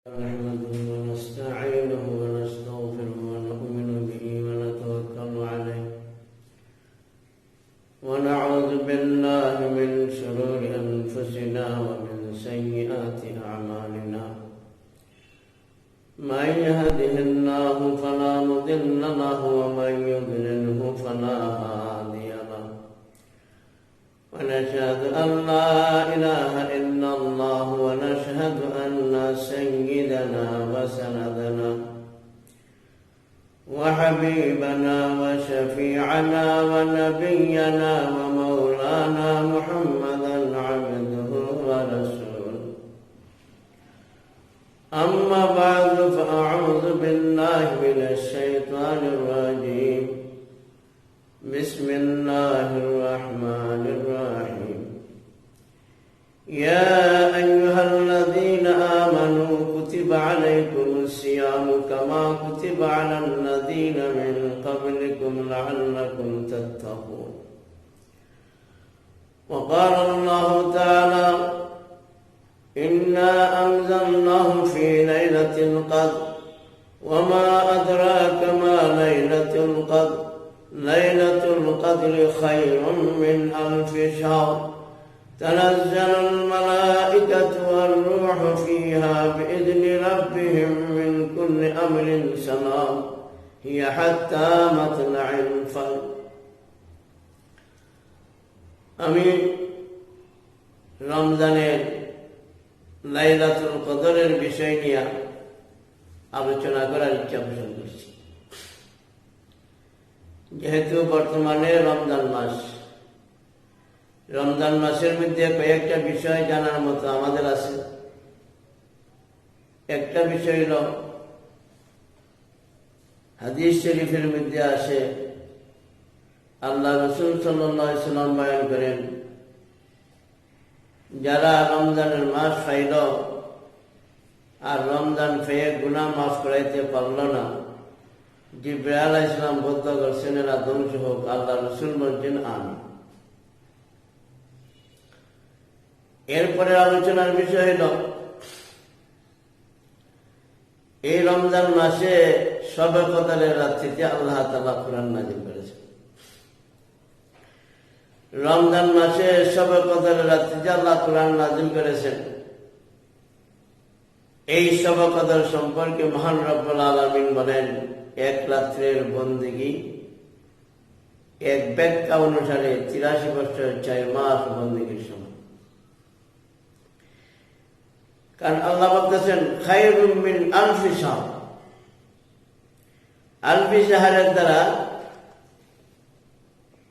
نحمده ونستعينه ونستغفره ونؤمن به ونتوكل عليه ونعوذ بالله من شرور أنفسنا ومن سيئات أعمالنا من يهده الله فلا مضل له ومن يضلله فلا هادي له ونشهد أن لا إله إلا الله ونشهد أن سيدنا وسندنا وحبيبنا وشفيعنا ونبينا ومولانا محمدا عبده ورسوله أما بعد فأعوذ بالله من الشيطان الرجيم بسم الله الرحمن الرحيم يا أيها الذين آمنوا كتب عليكم الصيام كما كتب على الذين من قبلكم لعلكم تتقون وقال الله تعالى إنا أنزلناه في ليلة القدر وما أدراك ما ليلة القدر ليلة القدر خير من ألف شهر تنزل الملائكة والروح فيها بإذن ربهم من كل أمر سلام هي حتى مطلع الفجر আমি রমজানের লাইলাতুল কদরের বিষয় নিয়ে আলোচনা করার ইচ্ছা পোষণ করছি। যেহেতু বর্তমানে রমজান মাসের মধ্যে কয়েকটা বিষয় জানার মতো আমাদের আছে। একটা বিষয় হল হাদিস শরীফের মধ্যে আসে আল্লাহ রাসূল সাল্লাল্লাহু আলাইহি ওয়াসাল্লাম বয়ান করেন, যারা রমজানের মাস পাইল আর রমজান পেয়ে গুনাহ মাফ করাইতে পারল না, জিবরাইল আলাইহিস সালাম বদ্ধ করছেন এরা ধ্বংস হোক। আল্লাহ রাসূল বলছেন আমিন। এরপরে আলোচনার বিষয় হল এই রমজান মাসে শবে কদরের রাত্রিতে আল্লাহ তাআলা কোরআন নাযিল করেছেন। রমজান মাসে শবে কদরের রাত্রিতে আল্লাহ কোরআন নাযিল করেছেন। এই শবে কদর সম্পর্কে মহান রব্বুল আলামিন বলেন, এক রাত্রের বন্দেগী এক ব্যাখ্যা অনুসারে ৮৩ বছর ৪ মাস বন্দেগীর সময়। কারণ আল্লাহ বলতেছেন খায়রুম মিন আলফি শাহর। আলফি শাহরের দ্বারা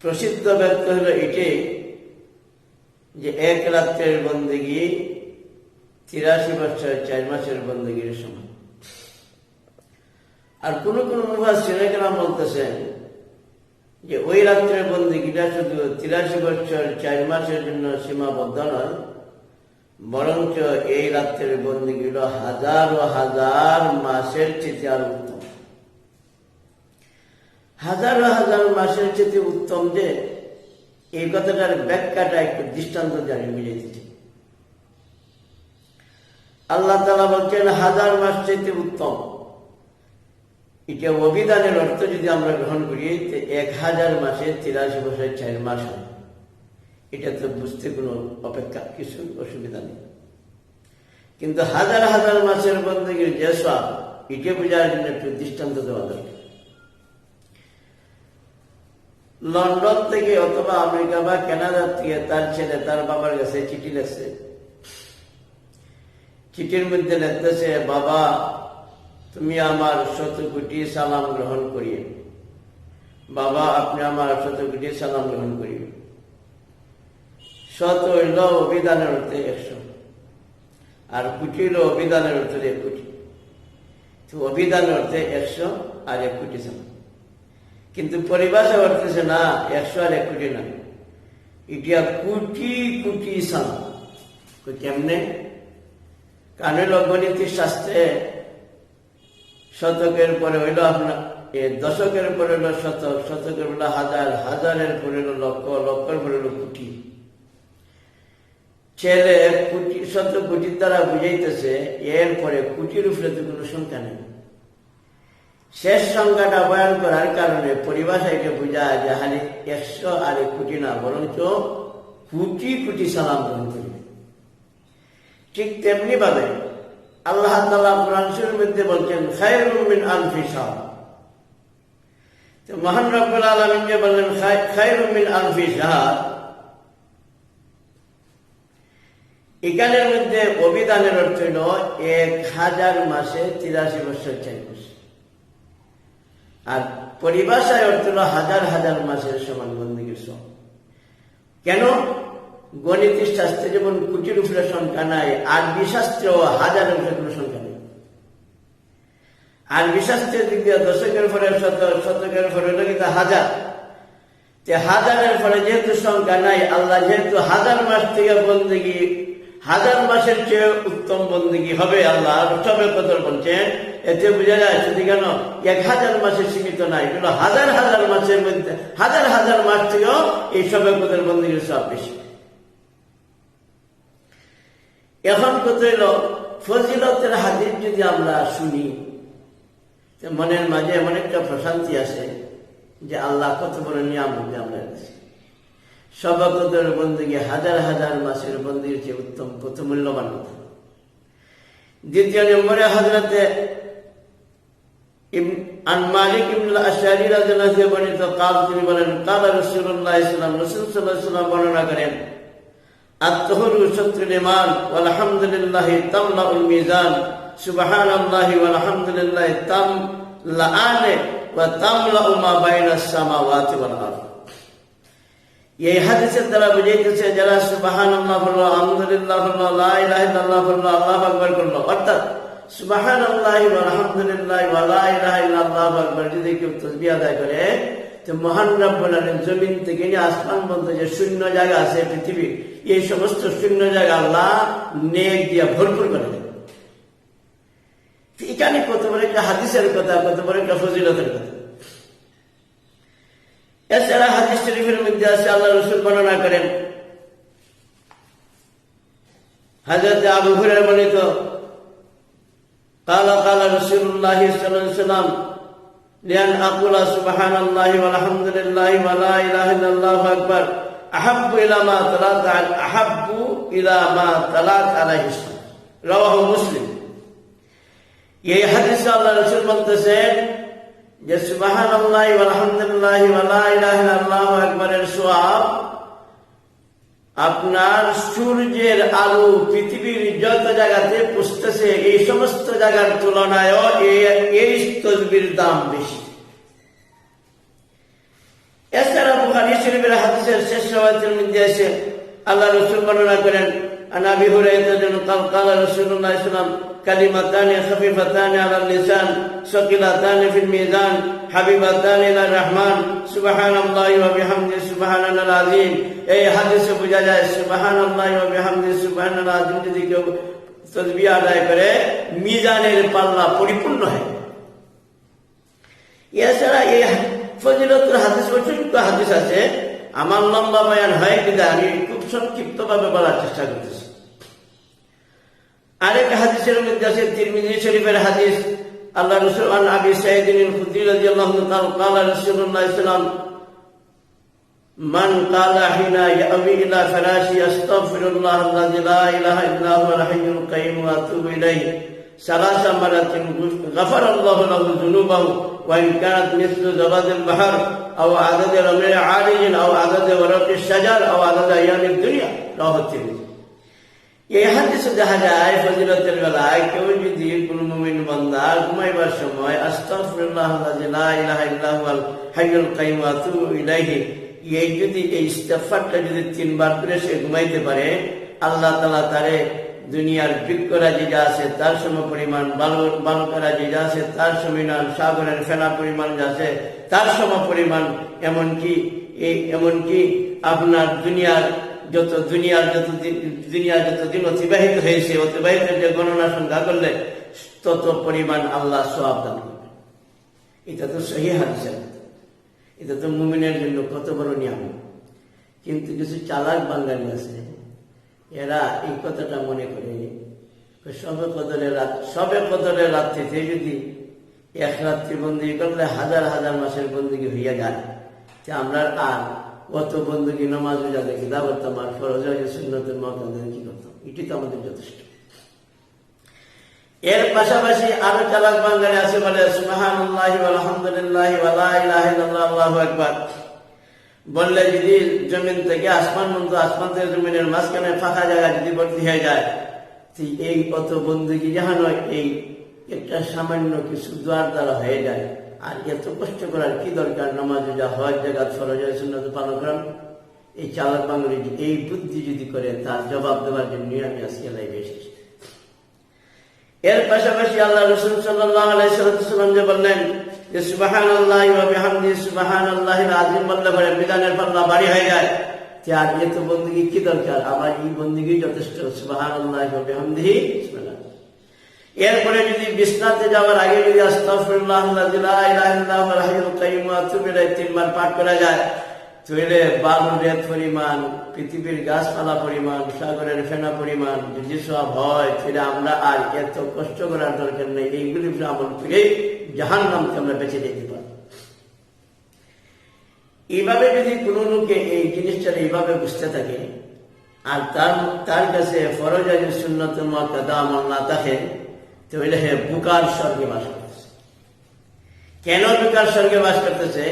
প্রসিদ্ধ ব্যাখ্যা হলো এটি যে এক রাত্রের বন্দেগী ৮৩ বছর ৪ মাসের বন্দেগীর সময়। আর কোন কোন মুফাসসিরিন কেরাম বলতেছেন যে ওই রাত্রের বন্দেগীটা শুধু ৮৩ বছর ৪ মাসের জন্য সীমাবদ্ধ নয়, বরঞ্চ এই রাত্রের বন্দেগী হল হাজার ও হাজার মাসের চেয়ে আর উত্তম। হাজার ও হাজার মাসের চেয়ে উত্তম যে এই কথাটার ব্যাখ্যাটা একটু দৃষ্টান্ত জানি বুঝেছি। আল্লাহ তাআলা বলছেন হাজার মাস চেয়ে উত্তম। এটা অভিধানের অর্থ যদি আমরা গ্রহণ করি ১,০০০ মাসে ৮৩ বছর ৪ মাস হয়। এটা তো বুঝতে কোনো অপেক্ষা কিছু অসুবিধা নেই, কিন্তু হাজার হাজার মাসের বন্দেগীর যে সওয়াব এটা বোঝার জন্য একটু দৃষ্টান্ত দেওয়া দরকার। লন্ডন থেকে অথবা আমেরিকা বা কানাডা থেকে তার ছেলে তার বাবার কাছে চিঠি লেখছে। চিঠির মধ্যে লিখতেছে, বাবা তুমি আমার ১০০ কোটি সালাম গ্রহণ করিয়ে, বাবা আপনি আমার ১০০ কোটি সালাম গ্রহণ করিয়ে। ১০০ হইল অভিধানের অর্থে ১০০, আর কোটি হইল অভিধানের অর্থে ১ কোটি। তো অভিধানের অর্থে ১০০ আর ১ কোটি সালাম, কিন্তু পরিভাষা করতেছে না ১০০ আর ১ কোটি না, এটা কোটি কোটি সালাম। কেমনে? কারণ হইল গণিতের শাস্ত্রে শতকের পরে হইল আপনার দশকের পরে হইল শতক, শতকের পরে হাজার, হাজারের পরে হইল লক্ষ, লক্ষের পরে হইল কোটি। ছেলে কোটি শত কোটির দ্বারা বুঝাইতেছে, এরপরে কোটির উপরে তো কোনো সংখ্যা নেই। শেষ সংখ্যাটা বয়ান করার কারণে পরিভাষাকে বোঝায় যে হালি 100 আর 1 কোটি না, বরঞ্চ কোটি কোটি সালাম গ্রহণ করি। ঠিক তেমনি ভাবে আল্লাহ তাআলা কুরআন শরীফের মধ্যে বলছেন খায়রুম মিন আলফি শাহর। তো মহান রব্বুল আলামিন যে বললেন খায়রুম মিন আলফি শাহর, এখানের মধ্যে অভিধানের অর্থ হল 1000 মাসে 83 বছর 4 মাস, আর পরিভাষায় অর্থ হল হাজার হাজার মাসের সমান বন্দেগীর সব। কেন? গণিতের শাস্ত্রে যেমন কোটির উপরে সংখ্যা নাই, আরবি শাস্ত্রেও হাজারের উপরে কোনো সংখ্যা নেই। আরবি শাস্ত্রের দিক দিয়ে দশকের পরে শত, শতকের পরে হলো কিন্তু হাজার। হাজারের পরে যেহেতু সংখ্যা নাই, আল্লাহ যেহেতু 1000 মাস থেকে বন্দেগী, 1000 মাসের চেয়ে উত্তম বন্দেগী হবে আল্লাহ সবে কদর বলছেন। এতে বোঝা যায় শুধু কেন 1000 মাসে সীমিত নাই, এগুলো হাজার হাজার মাসের মধ্যে, হাজার হাজার মাস থেকেও এই সবে কদর বন্দেগীর সব বেশি। এখন কত হইল ফজিলতের হাদিস যদি আমরা শুনি, মনের মাঝে এমন একটা প্রশান্তি আসে যে আল্লাহ কত বড় নিয়ামত আমরা দিচ্ছি। সবে কদর বন্দেগী হাজার হাজার মাসের বন্দেগীর চেয়ে উত্তম, কত মূল্যবান কথা। দ্বিতীয় নম্বরে হযরতে আন মালিক ইবনে আশআরী রাদিয়াল্লাহু আনহু বর্ণিত কাল তিনি বলেন কাল রাসূলুল্লাহ সাল্লাল্লাহু আলাইহি ওয়াসাল্লাম বর্ণনা করেন আত-তাহুরু শাত্রুল ঈমান ওয়াল হামদুলিল্লাহি তামলাউল মিজান সুবহানাল্লাহি ওয়াল হামদুলিল্লাহি তামলাআনে ওয়া তামলাউ মা বাইনাস সামাওয়াতি ওয়াল আরদ। এই হাদিসের দ্বারা বুঝাইতেছে যারা সুবহানাল্লাহ বলল, আলহামদুলিল্লাহ বলল, লা ইলাহা ইল্লাল্লাহ বলল, আল্লাহু আকবার বলল, অর্থাৎ সুবহানাল্লাহি ওয়া আলহামদুলিল্লাহি ওয়া লা ইলাহা ইল্লাল্লাহু আকবার যদি কেউ তাসবিহ আদায় করে, তো মহান রব্বুল আলামিন জমিন থেকে নিয়ে আসমান পর্যন্ত যে শূন্য জায়গা আছে পৃথিবী, এই সমস্ত শূন্য জায়গা আল্লাহ নেক দিয়া ভরপুর করে দেন। এখানে কত বড় একটা হাদিসের কথা, কত বড় একটা ফজিলতের কথা। এছাড়া হাদিস শরীফের মধ্যে আছে আল্লাহ রাসূল বর্ণনা করেন, হযরত আবু হুরায়রা বর্ণিত قال قال رسول الله صلى الله عليه وسلم لأن أقول سبحان الله والحمد لله ولا إله إلا الله أكبر أحب إلى ما طلعت عليه الشمس رواه مسلم। এই হাদিসে আল্লাহ রাসূল বলতেছেন যে সুবহানাল্লাহ ওয়ালহামদুলিল্লাহ ওয়া লা ইলাহা ইল্লাল্লাহু আকবারের সওয়াব আপনার সূর্যের আলো পৃথিবীর যত জায়গাতে পৌঁছতেছে এই সমস্ত জায়গার তুলনায় এই তাসবিহর দাম বেশি। এছাড়া বুখারী শরীফের হাদিসের শেষ রাওয়ায়াতের মধ্যে আছে আল্লাহ রাসূল বর্ণনা করেন আন আবি হুরায়রা قال رسول الله صلى الله عليه وسلم كلمتان خفيفتان على اللسان ثقيلتان في الميزان حبيبتان الى الرحمن سبحان الله وبحمده سبحان العظيم। এই হাদিসে বোঝা যায় সুবহানাল্লাহ ওয়া বিহামদিহি সুবহানাল আযীম যদি কেউ তাসবিহ আদায় করে মিজানের পাল্লা পরিপূর্ণ হয়। এছাড়া এই ফজিলতের হাদিস অসংখ্য হাদিস আছে, আমার লম্বা বয়ান হয় কিন্তু আমি খুব সংক্ষিপ্ত ভাবে বলার চেষ্টা করতেছি। আরেক হাদিসের মধ্যে আছে তিরমিজি শরীফের হাদিস আল্লাহ রাসূল আন আবি সাঈদ আল-খুদরি রাদিয়াল্লাহু তাআলা قال رسول الله صلى الله عليه وسلم من قال حين يأوي إلى فراشي أستغفر الله الذي لا إله إلا هو الحي القيوم وأتوب إليه 3 مرات غفر الله له ذنوبه وإن كانت مثل زبد البحر أو عدد رمل عالج أو عدد ورق الشجر أو عدد أيام الدنيا رواه الترمذي। এই হাদিসে দেখা যায় ফজিলতের বেলায় কেউ যদি কোনো মুমিন বান্দা ঘুমাইবার সময় আস্তাগফিরুল্লাহ আল্লাযী লা ইলাহা ইল্লা হুয়াল হাইয়ুল কাইয়ুম ওয়া আতুবু ইলাইহি, এই যদি এই ইস্তিগফারটা যদি 3 বার করে সে ঘুমাইতে পারে, আল্লাহ তাআলা তারে দুনিয়ার বৃক্ষরাজি যা আছে তার সম পরিমাণ, বালুকারাজি যা আছে তার সমান, সাগরের ফেনা পরিমাণ যা আছে তার সম পরিমাণ, এমনকি আপনার দুনিয়ার যত দিন অতিবাহিত হয়েছে, অতিবাহিতের যে গণনা সংখ্যা করলে তত পরিমাণ আল্লাহ সওয়াব দান করবে। এটা তো সহিহ হাদিস, এটা তো মুমিনের জন্য কত বড় নিয়ামত। কিন্তু কিছু চালাক বাঙালি আছে, এরা এই কথাটা মনে করে সবে কদরের রাত্রিতে যদি এক রাত্রি বন্দী করলে হাজার হাজার মাসের বন্দী হইয়া যায়, আমরা আর অত বন্দী নামাজ রোজা দেখি দা করতাম, আর ফরজ সুন্নতের মকাদের কি করতাম? এটি তো আমাদের যথেষ্ট। এর পাশাপাশি আরো চালাক বাঙালি আছে, বলে সুবহানাল্লাহি আলহামদুলিল্লাহি ওয়া লা ইলাহা ইল্লাল্লাহ আল্লাহু আকবার বললে যদি জমিন থেকে আসমান পর্যন্ত, আসমান থেকে জমিনের মাঝখানে ফাঁকা জায়গা যদি ভর্তি হয়ে যায়, এই কত বন্দুকি জাহানো এই একটা সামান্য কিছু দোয়ার দ্বারা হয়ে যায়। আর এত কষ্ট করার কি দরকার? নামাজ রোজা হজ জাকাত ফরজ সুন্নাত পালন করেন। এই চালাক বাঙালি এই বুদ্ধি যদি করে, তার জবাব দেওয়ার জন্য আমি আজকে লাইভে এসেছি। এর পাশাপাশি আল্লাহ রাসূল সাল্লাল্লাহু আলাইহি ওয়াসাল্লাম যে বললেন যে সুবহানাল্লাহি ওয়া বিহামদিহি সুবহানাল্লাহিল আযীম বললে পরে বিধানের পাল্লা ভারী হয়ে যায়। আর এত বন্দী কি দরকার? আমার এই বন্দী যথেষ্ট, সুবহানাল্লাহি ওয়া বিহামদিহি সুবহানাল্লাহ। এরপরে যদি বিছনাতে যাওয়ার আগে যদি আস্তাগফিরুল্লাহাল্লাযী লা ইলাহা ইল্লা হুয়াল হাইয়ুল কাইয়্যুম ওয়া আতুবু ইলাইহি তিনবার পাঠ করা যায়, তাহলে বালুর রেত পরিমাণ, পৃথিবীর গাছপালা পরিমাণ, সাগরের ফেনা পরিমাণ যদি সব হয়, তাহলে আমরা আর এত কষ্ট করার দরকার নেই। এইগুলি আমল করে জাহান্নামকে আমরা বেঁচে যেতে পারি। এইভাবে যদি কোনো লোকে এই জিনিসটা এইভাবে বুঝতে থাকে, আর তার কাছে ফরজ সুন্নাতুল মুআক্কাদা আমল না থাকে, তাহলে হে বুকার স্বর্গে বাস করতেছে। কেন বুকার স্বর্গে বাস করতেছে?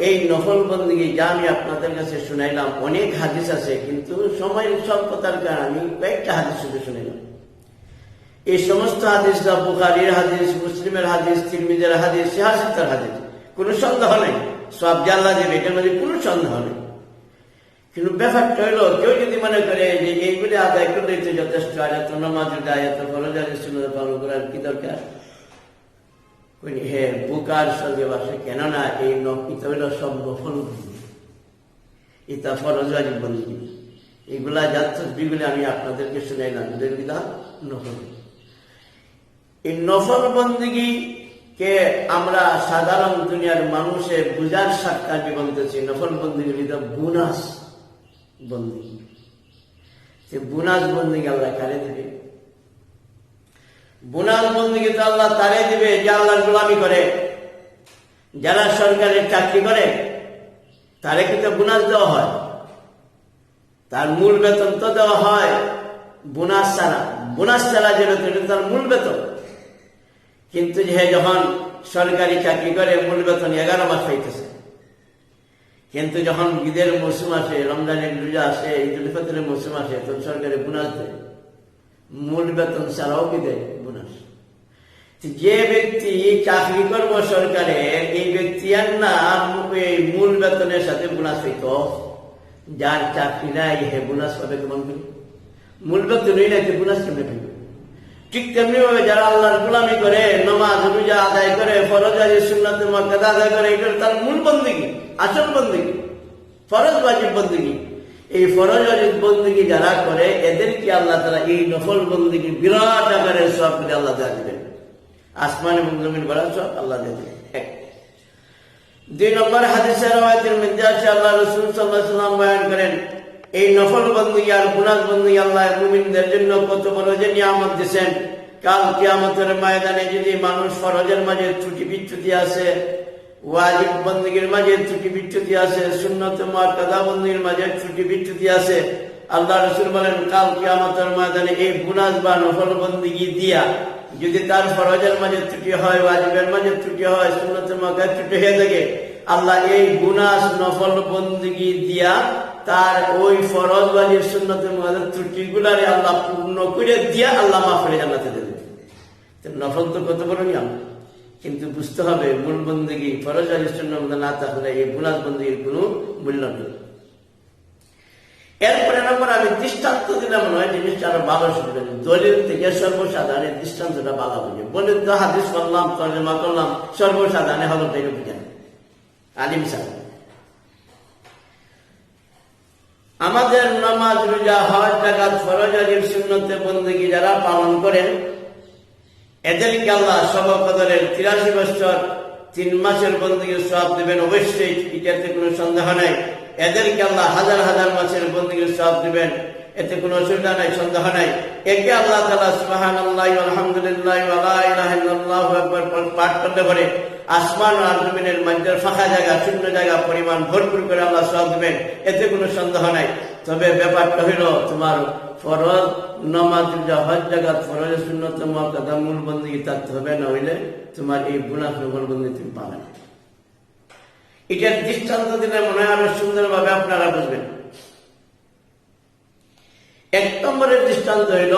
এই নফল বন্দিগি যা আমি আপনাদের কাছে শুনাইলাম, অনেক হাদিস আছে, কিন্তু সময়ের স্বল্পতার কারণে আমি কয়েকটা হাদিস শুধু শুনাইলাম। এই সমস্ত হাদিসরা বুখারীর হাদিস, মুসলিমের হাদিস, তিরমিজির হাদিস, সিহাহ হাদিস, কোনো সন্দেহ নেই, সব জানলা দেবে, এটার মধ্যে কোনো সন্দেহ নেই। কিন্তু ব্যাপারটা হইল, কেউ যদি মনে করে যে এইগুলি আদায় করলেই তো যথেষ্ট, আর এত নামাজ এত ফরজ সুন্নাত পালন করার কি দরকার? হে বুকার স্বর্গে বাসে, কেননা এই এটা হইল সব নফল বন্দী, এটা ফরজ বন্দী। এইগুলা যাত্রীগুলি আমি আপনাদেরকে শুনাইলাম, এগুলা নফল। এই নফল বন্দী কে আমরা সাধারণ দুনিয়ার মানুষের বুঝার সাক্ষাৎ বলতেছি। নফল বন্দীগুলি তো বোনাস বন্দী, সে বোনাস বন্দী আল্লাহ কারে দেবে? বোনাস বন্দী তো আল্লাহ তারে দিবে যে আল্লাহর গোলামি করে। যারা সরকারের চাকরি করে তারে কিন্তু বোনাস দেওয়া হয়, তার মূল বেতন তো দেওয়া হয় বোনাস ছাড়া। বোনাস ছাড়া যে বেতন, তার মূল বেতন। কিন্তু যে যখন সরকারি চাকরি করে মূল বেতন 11 মাস হইতেছে, কিন্তু যখন ঈদের মৌসুম আসে, রমজানের রোজা আসে, ঈদুল ফিতরের মৌসুম আসে, তখন সরকারে বোনাস দেয়, মূল বেতন ছাড়াও কি দেয়? বোনাস। যে ব্যক্তি চাকরি করবো সরকারের, এই ব্যক্তি আর না মূল বেতনের সাথে বোনাস হইত, যার চাকরি নাই হে বোনাস পাবে কেমন করে? মূল বেতনই নাই, বোনাস কেমনে পাবে? ঠিক তেমনি ভাবে যারা আল্লাহর গোলামি করে, নামাজ রোজা আদায় করে, ফরজ সুন্নাতুল মুআক্কাদা আদায় করে, এটা তার মূল বন্দেগী, আসল বন্দেগী, ফরজ ওয়াজিব বন্দেগী। এই ফরজ ওয়াজিব বন্দেগী যারা করে, এদেরকে আল্লাহ তাআলা এই নফল বন্দেগী বিরাট আকারের সওয়াব করে আল্লাহ দেয়া দিবেন। আসমান এবং জমিন ভরা সওয়াব আল্লাহ দিয়ে দিবেন। 2 নম্বর হাদিসের রওয়ায়াতের মধ্যে আছে, আল্লাহ রাসূল সাল্লাল্লাহু আলাইহি ওয়াসাল্লাম বয়ান করেন, এই নফল বন্দী আর গুনাহ বন্দী আল্লাহ মুমিনদের জন্য কত বড় যে নিয়ামত দিয়েছেন। কাল কিয়ামতের ময়দানে যদি মানুষ ফরজের মাঝে ত্রুটি বিচ্যুতি আছে, ওয়াজিব বন্দীর মাঝে ত্রুটি বিচ্যুতি আছে, সুন্নাত মুআক্কাদা বন্দীর মাঝে ত্রুটি বিচ্যুতি আছে, আল্লাহ রাসূল বলেন কাল কিয়ামতের ময়দানে এই গুনাহ বা নফল বন্দী দিয়া যদি তার ফরজের মাঝে ত্রুটি হয়, ওয়াজিবের মাঝে ত্রুটি হয়, সুন্নাতের মুআক্কাদা ত্রুটি হয়ে থাকে, আল্লাহ এই গুনাহ নফল বন্দী দিয়া তার ওই ফরজ ওয়াজিব সুন্নাতের মুআক্কাদা ত্রুটিগুলারে আল্লাহ পূর্ণ করে দিয়া আল্লাহ মাফ করে জান্নাতে দেবে। নফল তো কত বড় নিয়ম, কিন্তু বুঝতে হবে মূল বন্দী ফরজ ওয়াজিব সুন্নাত না থাকলে এই গুনাহ বন্দীর কোনো মূল্য নেই। এরপরে নম্বর আমি দৃষ্টান্ত দিলাম, নয় জিনিসটা আরো ভালো শুনবেন। দলিল থেকে সর্বসাধারণের দৃষ্টান্তটা ভালো বুঝে বলে তো হাদিস করলাম, তর্জমা করলাম, সর্বসাধারণে হলো তাই বুঝেন আলিম সাহেব। আমাদের নামাজ রোজা হজ জাকাত ফরজ ওয়াজিব সুন্নাতে বন্দেগী যারা পালন করেন, এদেরকে আল্লাহ শবে কদরের 83 বছর 3 মাসের বন্দেগীর সওয়াব দিবেন, অবশ্যই এটাতে কোনো সন্দেহ নাই। এদেরকে আল্লাহ হাজার হাজার মাসের বন্দেগীর সওয়াব দিবেন। এতে কোনো অসুবিধা নাই, সন্দেহ নাই। একে আল্লাহ তাআলা সুবহানাল্লাহি আলহামদুলিল্লাহি ওয়া লা ইলাহা ইল্লাল্লাহু আকবার পাঠ করতে পারে আসমান আর জমিনের মধ্যের ফাঁকা জায়গা, শূন্য জায়গা পরিমাণ ভরপুর করে আল্লাহ সওয়াব দিবেন, এতে কোনো সন্দেহ নাই। তবে ব্যাপারটা হইল তোমার ফরজ নামাজ হজ জায়গা ফরজ সুন্নত মুআক্কাদা মূল বন্দেগী থাকতে হবে, না হইলে তোমার এই গুনাহ নফল বন্দেগী তুমি পাবে না। এটার দৃষ্টান্ত দিলে মনে হয় আরো সুন্দরভাবে আপনারা বুঝবেন। এক নম্বরের দৃষ্টান্ত হইল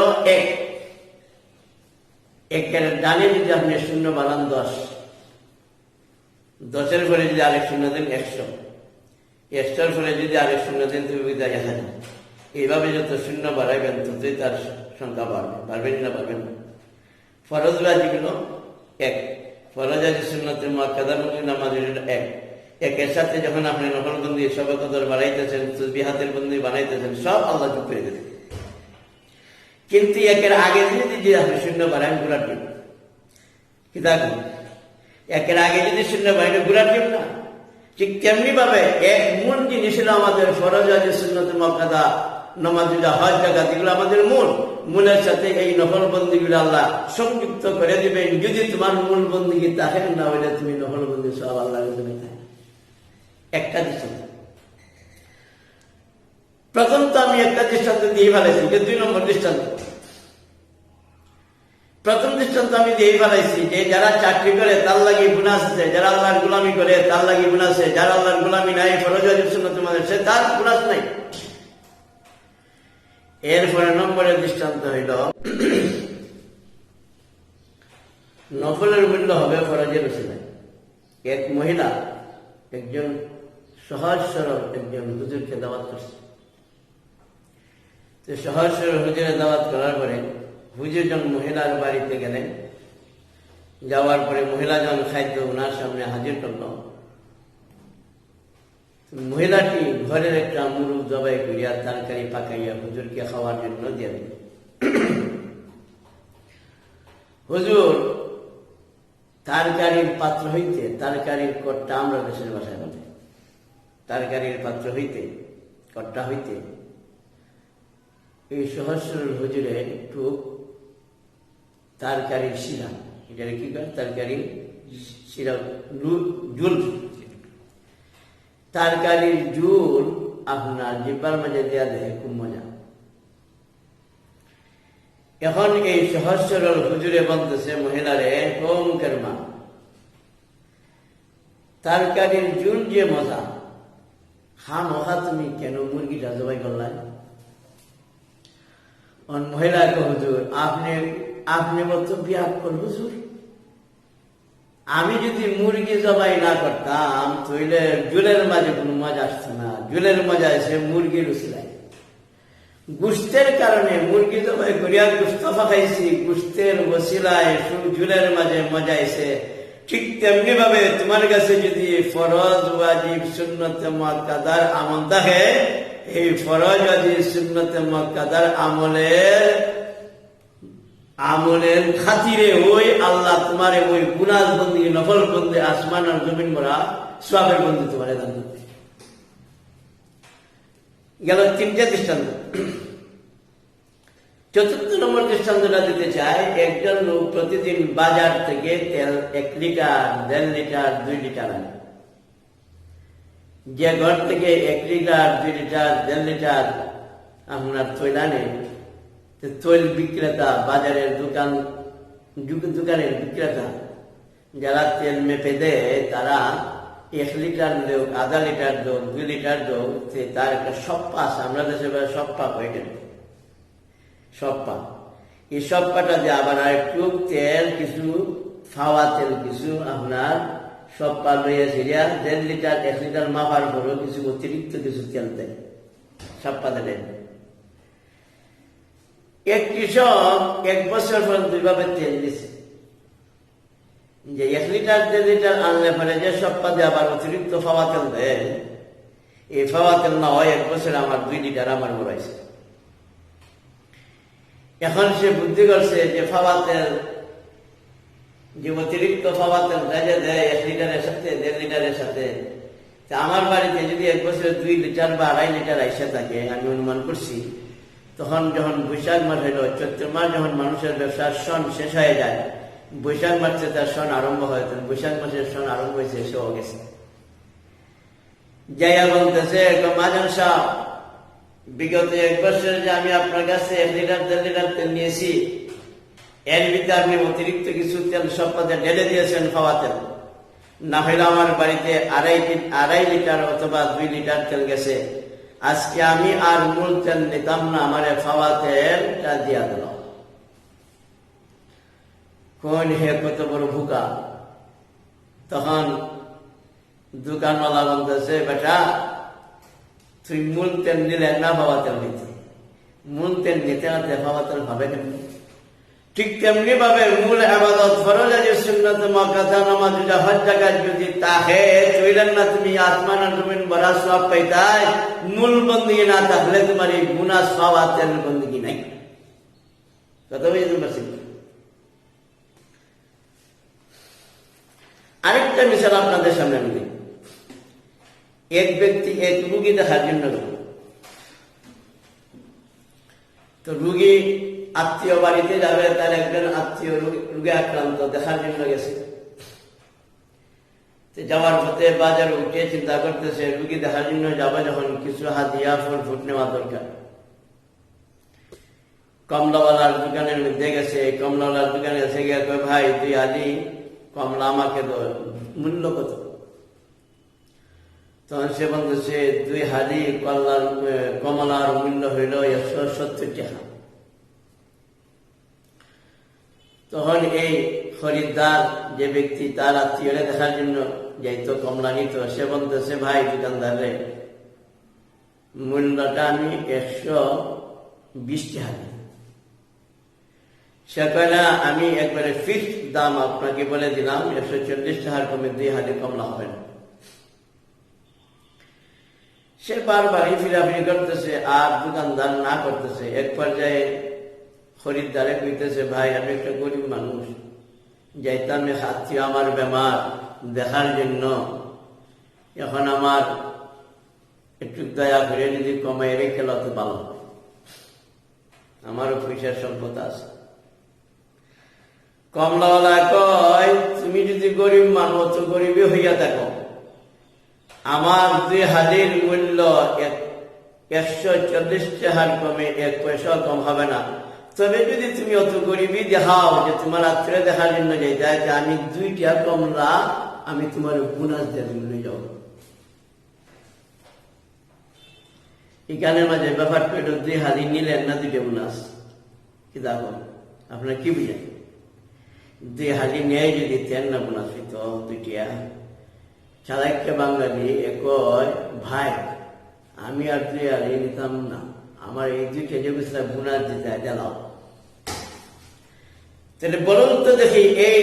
একের ডানে যদি আপনি শূন্য বানান 10, 10-এর পরে যদি আরেক শূন্য দেন 100, 100-র পরে যদি আরেক শূন্য দেন তুমি বিদায় 1000। এইভাবে যত শূন্য বাড়াইবেন ততই তার সংখ্যা বাড়বে, পারবেন না পারবেন না। ফরজ ওয়াজিব হলো 1, ফরজ ওয়াজিব সুন্নতে মুআক্কাদা নামাজ হলো 1। একের সাথে যখন আপনি নফল বন্দি সবে কদর বাড়াইতেছেন, তাসবিহাতের বন্দি বানাইতেছেন, সব আল্লাহ যোগ করে দিতেন। কিন্তু একের আগে যদি আপনি শূন্য বাড়ান গুড়ার টিপ কি থাকবে, একের আগে যদি শূন্য বাড়ান গুড়ার টিপ না। ঠিক তেমনি ভাবে এক মূল জিনিস হলো আমাদের ফরজ ওয়াজিব সুন্নতে মুআক্কাদা নামাজ হজ জাকাত, এগুলো আমাদের মূলের সাথে এই নফল বন্দিগুলো আল্লাহ সংযুক্ত করে দিবেন। যদি তোমার মূল বন্দিগি থাকে না হইলে তুমি নফল বন্দি সব আল্লাহর জন্য থাকে। একটা দৃষ্টান্ত, প্রথম তো আমি একটা দৃষ্টান্ত দিয়ে ফেলাইছি, 2 নম্বর দৃষ্টান্ত। প্রথম দৃষ্টান্ত আমি দিয়ে ফেলাইছি যে যারা চাকরি করে তার লাগি গুনাহ আছে, যারা আল্লাহর গোলামি করে তার লাগি গুনাহ আছে, যারা আল্লাহর গোলামি নাই ফরজ ওয়াজিব সুন্নাত মানে সে তার গুনাহ নাই। এরপরে নম্বরের দৃষ্টান্ত হইল নফলের মূল্য হবে ফরজের উসিলায়। এক মহিলা একজন সহজ সরল একজন হুজুরকে দাওয়াত করছে। তো সহজ সরল হুজুরে দাওয়াত করার পরে হুজুর যখন মহিলার বাড়িতে গেলেন, যাওয়ার পরে মহিলা যখন খাদ্য ওনার সামনে হাজির করল, মহিলাটি ঘরের একটা মুরগ জবাই করিয়া তরকারি পাকাইয়া হুজুরকে খাওয়ার জন্য দিয়ে দিল। হুজুর তরকারির পাত্র হইতে, তরকারির কট্টা আমরা দেশের ভাষায় বলে, তরকারির পাত্র হইতে কট্টা হইতে এই সহস্র হুজুরে একটু তরকারির শিরা, এটা কি করে তরকারির শিরা জুল, তরকারির জুল আপনার জিব্বার মাঝে দেয়া দেয়, খুব মজা। এখন এই সহজ সরল হুজুরে বলতেছে মহিলারে, ওমকের মা তরকারির জুল যে মজা, মহা তুমি কেন মুরগিটা জবাই করলেন? মহিলাকে হুজুর আপনি বলতো বিয়াদ কর হুজুর, আমি যদি মুরগি জবাই না করতাম তাহলে জুলের মাঝে কোনো মজা আসতো না। জুলের মজা এসে মুরগির উসিলায়, গুস্তের কারণে মুরগি জবাই করিয়া গুস্ত পাকাইছি, গুস্তের ওসিলায় জুলের মাঝে মজা এসে। ঠিক তেমনি ভাবে তোমার কাছে যদি ফরজ ওয়াজিব সুন্নতে মুআক্কাদার আমল থাকে, এই ফরজ ওয়াজিব সুন্নতে মুআক্কাদার আমলের খাতিরে ওই আল্লাহ তোমারে ওই গুনাহ বন্দি নফল বন্দি আসমান আর জমিন ভরা সওয়াবের বন্দি তোমারে দান করবে। গেল 3টে দৃষ্টান্ত। 4th নম্বর দৃষ্টান্তটা দিতে চাই, একজন লোক প্রতিদিন বাজার থেকে তেল 1 লিটার 1.5 লিটার 2 লিটার আনে। যে ঘর থেকে 1 লিটার 2 লিটার 1.5 লিটার আপনার তৈল আনে, তৈল বিক্রেতা, বাজারের দোকানের বিক্রেতা যারা তেল মেপে দেয়, তারা 1 লিটার দেও, 1/2 লিটার দেও, 2 লিটার দেও, তার একটা সপ্পা আছে, আমরা দেশে সপ্পা হয়ে গেল সপ্পা। এই সপ্পাটা দিয়ে আবার আরেকটু তেল, কিছু ফাওয়া তেল, কিছু আপনার সপ্পা লইয়া সিরিয়া 1.5 লিটার 1 লিটার মাপার পরেও কিছু অতিরিক্ত কিছু তেল দেয়, সপ্পা দেয়। এক কৃষক 1 বছর পর 2 ভাবে তেল দিছে, যে 1 লিটার 1.5 লিটার আনলে পরে যে সপ্পা দিয়ে আবার অতিরিক্ত ফাওয়া তেল দেয়, এই ফাওয়া তেল না হয় 1 বছর আমার 2 লিটার আমার বড়াইছে। এখন সে বুদ্ধি করছে যে ফাওয়া তেল, যে অতিরিক্ত ফাওয়া তেল দেয় 1 লিটারের সাথে 1.5 লিটারের সাথে, আমার বাড়িতে যদি 1 বছর 2 লিটার বা 2.5 লিটার আইসা থাকে, আমি অনুমান করছি, তখন যখন বৈশাখ মাস হইল, চৈত্র মাস যখন মানুষের ব্যবসার সন শেষ হয়ে যায়, বৈশাখ মাসে তার সন আরম্ভ হয়, বৈশাখ মাসের সন আরম্ভ হয়েছে, এসেও গেছে। যাইয়া বলতেছে, মহাজন সাহেব, বিগত 1 বছর যে আমি আপনার কাছে 1 লিটার 1.5 লিটার তেল নিয়েছি, এর ভিতরে আপনি অতিরিক্ত কিছু তেল সব পথে ঢেলে দিয়েছেন, খাওয়া তেল। না হলে আমার বাড়িতে 2.5 লিটার অথবা 2 লিটার তেল গেছে। আজকে আমি আর মূল তেল নিতাম না, আমার খাওয়া তেলটা দিয়া দিল। কোন হে কত বড় ভুকা। তখন দোকানওয়ালা বলতেছে, বেটা তুই মূল তেল নিলে না খাওয়া তেল নিতে, মূল তেল নিতে না খাওয়া তেল হবে কেমনি? ঠিক তেমনি ভাবে মূল ইবাদত ফরজ আছে, সুন্নাত মুআক্কাদা নামাজ রোজা হজ যাকাত যদি তাহে চইলেন না, তুমি আসমান আর জমিন বড় সওয়াব পাইতাই। মূল বندگی না থাকলে তোমার এই গুনাহ সওয়াবের বندگی নাই। কথা বুঝতে পারছেন? আরেকটা মিসাল আপনাদের সামনে আমি দিই। এক ব্যক্তি এক রোগী দেখার জন্য গেল। তো রোগী আত্মীয় বাড়িতে যাবে, তার একজন আত্মীয় রোগে আক্রান্ত, দেখার জন্য গেছে। যাওয়ার পথে বাজারে উঠে চিন্তা করতেছে, রোগী দেখার জন্য যাবে যখন কিছু হাদিয়া ফল ফুট নেওয়া দরকার। কমলাওয়ালার দোকানের মধ্যে গেছে, কমলাওয়ালার দোকানে এসে গিয়ে কয়, ভাই 2 হালি কমলা আমাকে দাও, মূল্য কত? তখন সে বলতেছে, 2 হালি কমলার মূল্য হইল 170 টাকা। তখন এই খরিদ্দার যে ব্যক্তি তার আত্মীয়রা দেখার জন্য যাইতো, কমলা নিত, সে বলতেছে, ভাই দোকানদারে মূল্যটা আমি 120 টাকা। সে কয় না, আমি একবারে ফিক্সড দাম আপনাকে বলে দিলাম, 140 টাকার কমে 2 হালি কমলা হবে না। সে বারবারই ফিরাফিরি করতেছে, আর দোকানদার না করতেছে। এক পর্যায়ে খরিদ্দারে কইতেছে, ভাই আমি একটা গরিব মানুষ, যাইতাম আত্মীয় আমার বেমার দেখার জন্য, এখন আমার একটু দয়া করে যদি কমাই রেখে তো ভালো, আমারও পয়সার সম্পদ আছে। কমলাওয়ালা কয়, তুমি যদি গরিব মানুষ, তো গরিবই হইয়া থাকো, আমার 2 হালির মূল্য 140 টাকার কমে 1 পয়সা কম হবে না। তবে যদি তুমি অত গরিবই দেখাও যে তোমার আত্মীয় দেখার জন্য যাইতে, আমি 2টা কমলা আমি তোমার বোনাস দিয়ে নিয়ে যাও। এখানে মাঝে ব্যাপার পেল, 2 হালি নিলেন না 2টা বোনাস, কি দেখো আপনার কি বুঝেন? 2 হালি নেয় যদি 3 না বোনাস হইত 2টা। চালাক্য বাঙালি কয়, ভাই আমি আর 2 হালি নিতাম না, আমার এই 2টা যে বোনাস দিতে দিলাম। তাহলে বলুন তো দেখি, এই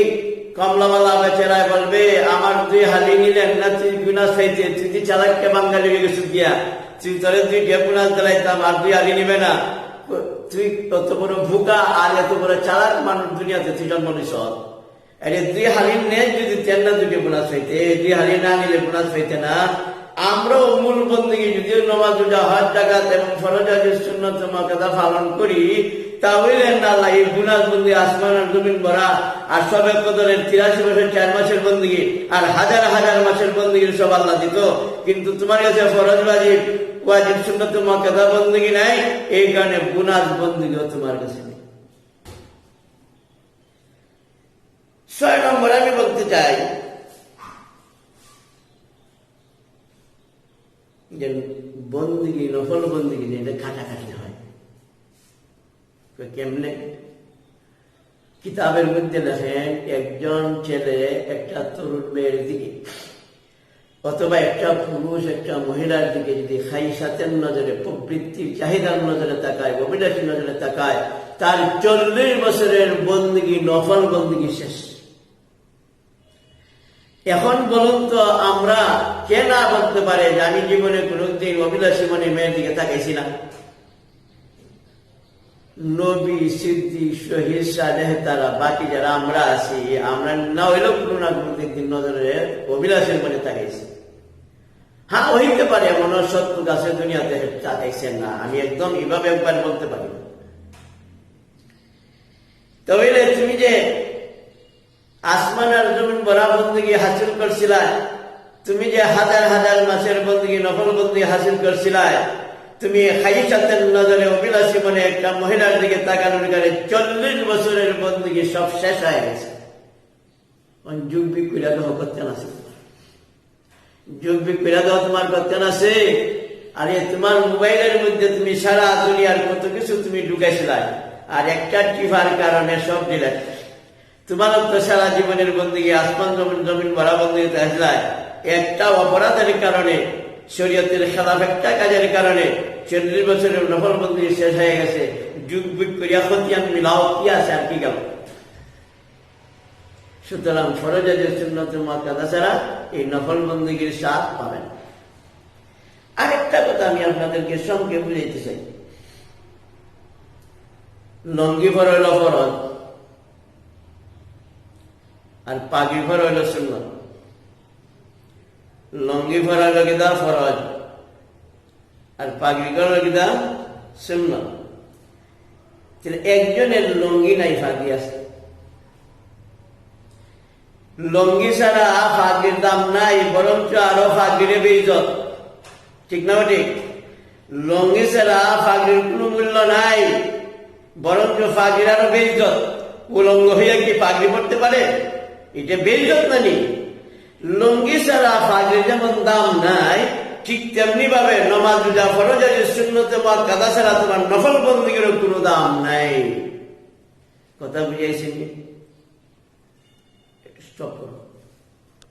কমলাওয়ালা বেচারায় বলবে, আমার 2 হালি নিলেন না, তুই বোনাস খাইতে, তুই চালাক্য বাঙালি হয়ে গেছিস গিয়া, তুই তোরে 2টা বোনাস দিলাইতাম আর 2 হালি নিবে না? তুই কত বড় ভুকা আর এত বড় চালাক মানুষ দুনিয়াতে তুই জন্ম নিস। আরে 2 হালির নেই যদি 3 না 2টা বোনাস হইতে, 2 হালি না নিলে বোনাস হইতে না। আমরাও মূল বন্দী যদিও নামাজ রোজা হজ যাকাত এবং ফরজ সুন্নাত মুআক্কাদা পালন করি, তাহলে না এই গুনাহ বন্দী আসমান আর জমিন ভরা, আর সবে কদরের 83 বছর 4 মাসের বন্দী আর হাজার হাজার মাসের বন্দী সব আল্লাহ দিত, কিন্তু তোমার কাছে ফরজ ওয়াজিব সুন্নাত মুআক্কাদা বন্দী নাই, এই কারণে গুনাহ বন্দীও তোমার কাছে নেই। 6 নম্বর আমি বলতে চাই যে বন্দী, নফল বন্দী যেটা খাটাখাটি হয়। কেমনে? কিতাবের মধ্যে লেখেন, একজন ছেলে একটা তরুণ মেয়ের দিকে অথবা একটা পুরুষ একটা মহিলার দিকে যদি খাইসাতের নজরে, প্রবৃত্তির চাহিদার নজরে তাকায়, অভিলাষী নজরে তাকায়, তার 40 বছরের বন্দী, নফল বন্দী শেষ। এখন বলুন তো, আমরা কে না বলতে পারে যে আমি জীবনে কোনদিন অভিলাষী মনে মেয়ের দিকে তাকাইছি না? নবী, সিদ্দিক, শহীদ, সালেহ, তারা বাকি যারা আমরা আছি, আমরা না হইলেও কোনো না কোনো দিন নজরে অভিলাষের মনে তাকাইছি। হ্যাঁ, হইতে পারে এমন শত্রু গাছের দুনিয়াতে চা দেখছেন না, আমি একদম এভাবে একবার বলতে পারি। তবে তুমি যে আসমান আর জমিন ভরা বন্দী হাসিল করছিলা, তুমি যে হাজার হাজার মাসের বন্দী নফল বন্দী হাসিল করছিলা, তুমি খাইসাতের নজরে অভিলাষী মনে একটা মহিলার দিকে তাকানোর কারণে 40 বছরের বন্দী সব শেষ হয়ে গেছে। যুগ বিক্রিয়া দেহ করতে আছে, যুগ বিক্রিয়া দেহ তোমার করতে আছে। আর তোমার মোবাইলের মধ্যে তুমি সারা দুনিয়ার কত কিছু তুমি ঢুকাইছিলা, আর একটা টিফার কারণে সব ডিলেট। তোমার তো সারা জীবনের বন্দী আসমান জমিন জমিন ভরা বন্দীতে আসলায়, একটা অপরাধের কারণে, শরীয়তের খেলাফ একটা কাজের কারণে 40 বছরের নফল বন্দী শেষ হয়ে গেছে। যুগ বিক্রিয়া খতিয়ান মিলাও কি আছে আর কি গেল? সুতরাং ফরজের সুন্নত মুআক্কাদা ছাড়া এই নফল বন্দীগীর স্বাদ পাবেন। আরেকটা কথা আমি আপনাদেরকে সংক্ষেপে বুঝাইতে চাই। লঙ্গি পরা হইল ফরজ, আর পাগড়ি পরা হইল সুন্নত। লঙ্গি পরা হইল কিদা ফরজ, আর পাগড়ি করা কিদা সুন্নত। একজনের লঙ্গি নাই, পাগড়ি আছে। লঙ্গি ছাড়া পাগড়ির দাম নাই, বরঞ্চ আরো পাগড়িরে বেইজ্জত। ঠিক না ঠিক? লঙ্গি ছাড়া পাগড়ির কোন মূল্য নাই, বরঞ্চ পাগড়ির আরো বেইজ্জত। উলঙ্গ হইয়া কি পাগড়ি পড়তে পারে? এটা বেইজ্জত না নি? লঙ্গি ছাড়া পাগড়ির যেমন দাম নাই, ঠিক তেমনি ভাবে নমাজ রোজা ফরজ আর সুন্নত মুআক্কাদা ছাড়া তোমার নফল বন্দীগীরও কোনো দাম নাই। কথা বুঝাইছি? স্টপ করো।